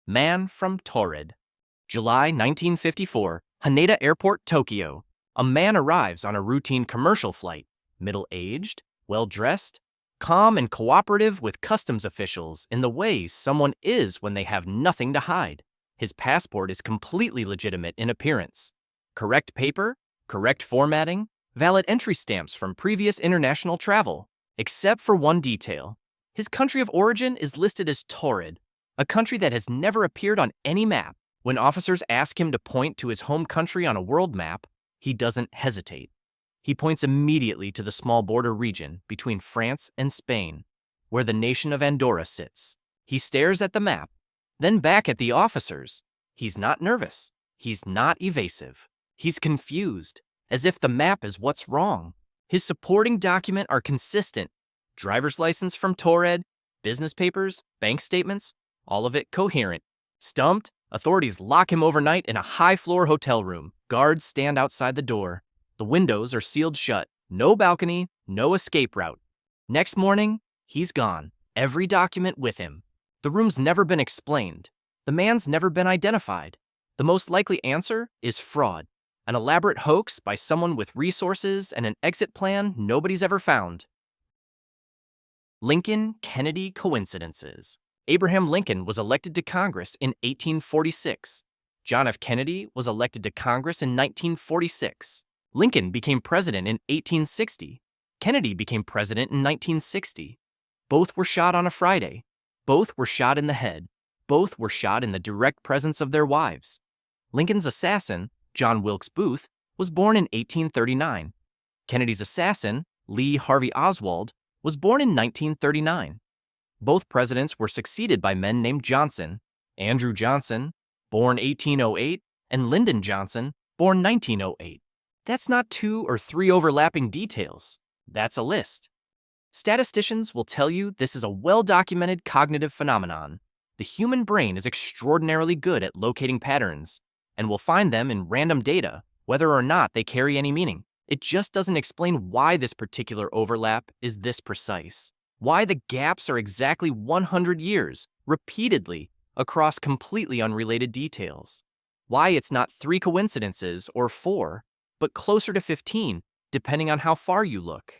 Man from Taured. July 1954, Haneda Airport, Tokyo. A man arrives on a routine commercial flight, middle-aged, well-dressed, calm and cooperative with customs officials in the way someone is when they have nothing to hide. His passport is completely legitimate in appearance. Correct paper, correct formatting, valid entry stamps from previous international travel, except for one detail. His country of origin is listed as Taured, a country that has never appeared on any map. When officers ask him to point to his home country on a world map, he doesn't hesitate. He points immediately to the small border region between France and Spain, where the nation of Andorra sits. He stares at the map, then back at the officers. He's not nervous. He's not evasive. He's confused, as if the map is what's wrong. His supporting documents are consistent. Driver's license from Taured, business papers, bank statements, all of it coherent. Stumped, authorities lock him overnight in a high-floor hotel room. Guards stand outside the door. The windows are sealed shut. No balcony, no escape route. Next morning, he's gone. Every document with him. The room's never been explained. The man's never been identified. The most likely answer is fraud. An elaborate hoax by someone with resources and an exit plan nobody's ever found. Lincoln-Kennedy coincidences. Abraham Lincoln was elected to Congress in 1846. John F. Kennedy was elected to Congress in 1946. Lincoln became president in 1860. Kennedy became president in 1960. Both were shot on a Friday. Both were shot in the head. Both were shot in the direct presence of their wives. Lincoln's assassin, John Wilkes Booth, was born in 1839. Kennedy's assassin, Lee Harvey Oswald, was born in 1939. Both presidents were succeeded by men named Johnson, Andrew Johnson, born 1808, and Lyndon Johnson, born 1908. That's not 2 or 3 overlapping details. That's a list. Statisticians will tell you this is a well-documented cognitive phenomenon. The human brain is extraordinarily good at locating patterns, and will find them in random data, whether or not they carry any meaning. It just doesn't explain why this particular overlap is this precise. Why the gaps are exactly 100 years, repeatedly, across completely unrelated details. Why it's not 3 coincidences or 4, but closer to 15, depending on how far you look.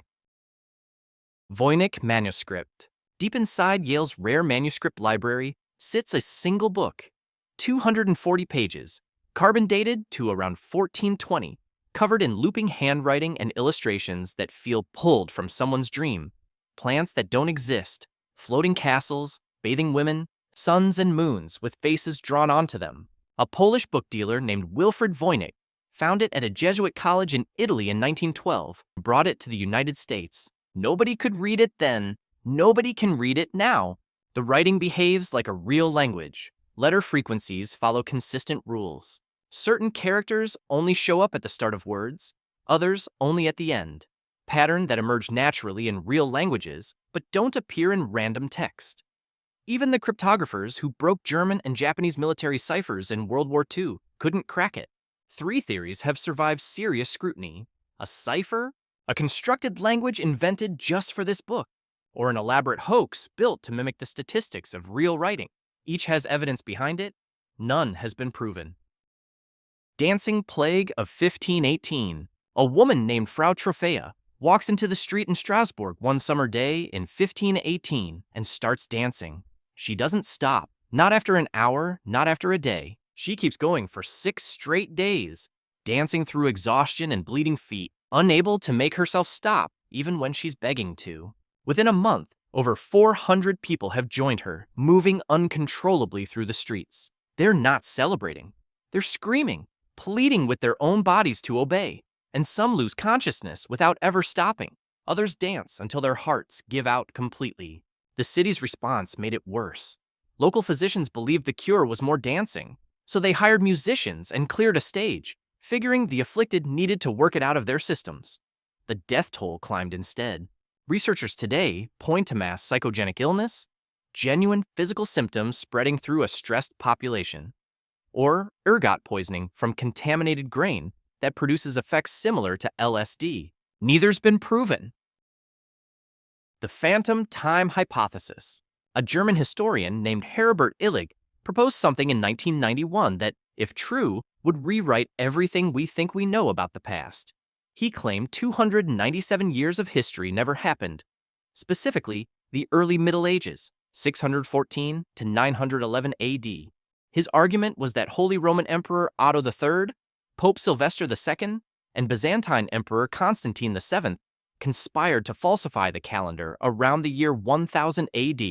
Voynich Manuscript. Deep inside Yale's rare manuscript library sits a single book, 240 pages, carbon dated to around 1420, covered in looping handwriting and illustrations that feel pulled from someone's dream. Plants that don't exist, floating castles, bathing women, suns and moons with faces drawn onto them. A Polish book dealer named Wilfred Voynich found it at a Jesuit college in Italy in 1912 and brought it to the United States. Nobody could read it then. Nobody can read it now. The writing behaves like a real language. Letter frequencies follow consistent rules. Certain characters only show up at the start of words, others only at the end. Pattern that emerge naturally in real languages, but don't appear in random text. Even the cryptographers who broke German and Japanese military ciphers in World War II couldn't crack it. 3 theories have survived serious scrutiny: a cipher, a constructed language invented just for this book, or an elaborate hoax built to mimic the statistics of real writing. Each has evidence behind it. None has been proven. Dancing Plague of 1518. A woman named Frau Trophäa walks into the street in Strasbourg one summer day in 1518 and starts dancing. She doesn't stop. Not after an hour, not after a day. She keeps going for 6 straight days, dancing through exhaustion and bleeding feet, unable to make herself stop even when she's begging to. Within a month, over 400 people have joined her, moving uncontrollably through the streets. They're not celebrating. They're screaming, pleading with their own bodies to obey. And some lose consciousness without ever stopping. Others dance until their hearts give out completely. The city's response made it worse. Local physicians believed the cure was more dancing, so they hired musicians and cleared a stage, figuring the afflicted needed to work it out of their systems. The death toll climbed instead. Researchers today point to mass psychogenic illness, genuine physical symptoms spreading through a stressed population, or ergot poisoning from contaminated grain that produces effects similar to LSD. Neither's been proven. The phantom time hypothesis. A German historian named Herbert Illig proposed something in 1991 that, if true, would rewrite everything we think we know about the past. He claimed 297 years of history never happened, specifically the early Middle Ages, 614 to 911 AD. His argument was that Holy Roman Emperor Otto III, Pope Sylvester II, and Byzantine Emperor Constantine VII conspired to falsify the calendar around the year 1000 AD,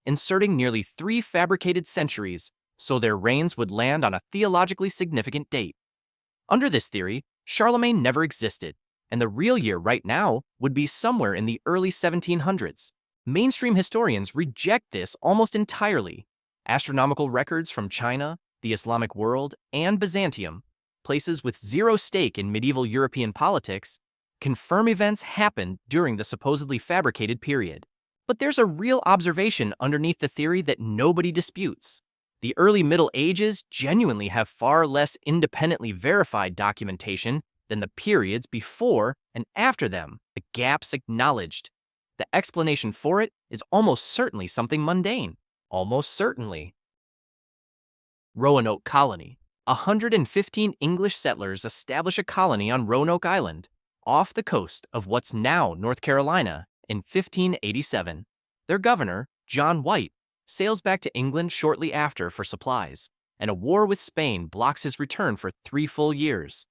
inserting nearly 3 fabricated centuries so their reigns would land on a theologically significant date. Under this theory, Charlemagne never existed, and the real year right now would be somewhere in the early 1700s. Mainstream historians reject this almost entirely. Astronomical records from China, the Islamic world, and Byzantium, places with zero stake in medieval European politics, confirm events happened during the supposedly fabricated period. But there's a real observation underneath the theory that nobody disputes. The early Middle Ages genuinely have far less independently verified documentation than the periods before and after them, the gaps acknowledged. The explanation for it is almost certainly something mundane. Almost certainly. Roanoke Colony. 115 English settlers establish a colony on Roanoke Island, off the coast of what's now North Carolina, in 1587. Their governor, John White, sails back to England shortly after for supplies, and a war with Spain blocks his return for 3 full years.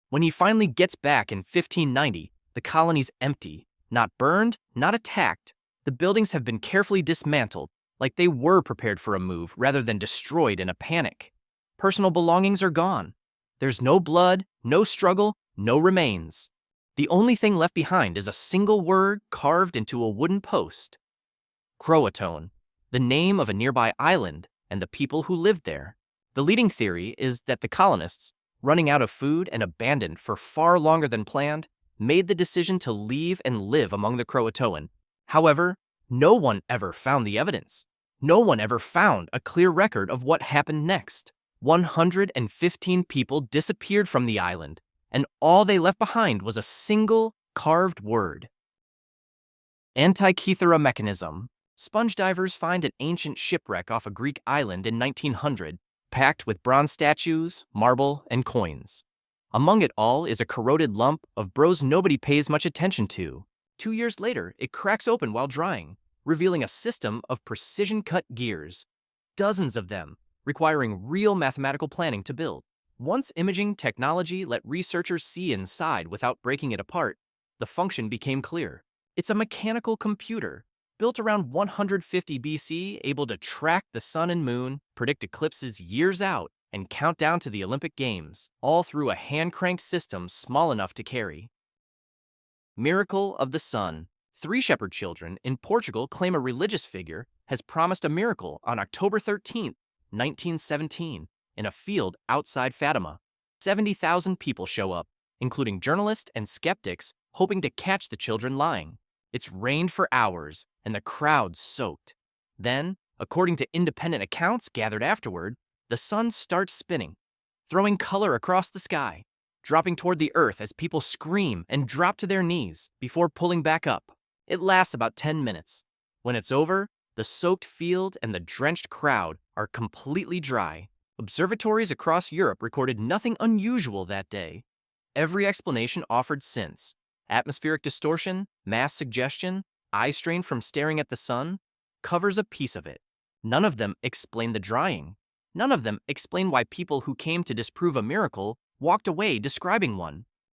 When he finally gets back in 1590, the colony's empty, not burned, not attacked. The buildings have been carefully dismantled, like they were prepared for a move rather than destroyed in a panic. Personal belongings are gone. There's no blood, no struggle, no remains. The only thing left behind is a single word carved into a wooden post. Croatoan, the name of a nearby island and the people who lived there. The leading theory is that the colonists, running out of food and abandoned for far longer than planned, made the decision to leave and live among the Croatoan. However, no one ever found the evidence. No one ever found a clear record of what happened next. 115 people disappeared from the island, and all they left behind was a single carved word. Antikythera Mechanism. Sponge divers find an ancient shipwreck off a Greek island in 1900, packed with bronze statues, marble, and coins. Among it all is a corroded lump of bros nobody pays much attention to. 2 years later, it cracks open while drying, revealing a system of precision-cut gears. Dozens of them, requiring real mathematical planning to build. Once imaging technology let researchers see inside without breaking it apart, the function became clear. It's a mechanical computer, built around 150 BC, able to track the sun and moon, predict eclipses years out, and count down to the Olympic Games, all through a hand-cranked system small enough to carry. Miracle of the Sun. 3 shepherd children in Portugal claim a religious figure has promised a miracle on October 13, 1917, in a field outside Fatima. 70,000 people show up, including journalists and skeptics, hoping to catch the children lying. It's rained for hours, and the crowd soaked. Then, according to independent accounts gathered afterward, the sun starts spinning, throwing color across the sky, dropping toward the earth as people scream and drop to their knees before pulling back up. It lasts about 10 minutes. When it's over, the soaked field and the drenched crowd are completely dry. Observatories across Europe recorded nothing unusual that day. Every explanation offered since, atmospheric distortion, mass suggestion, eye strain from staring at the sun, covers a piece of it. None of them explain the drying. None of them explain why people who came to disprove a miracle walked away describing one.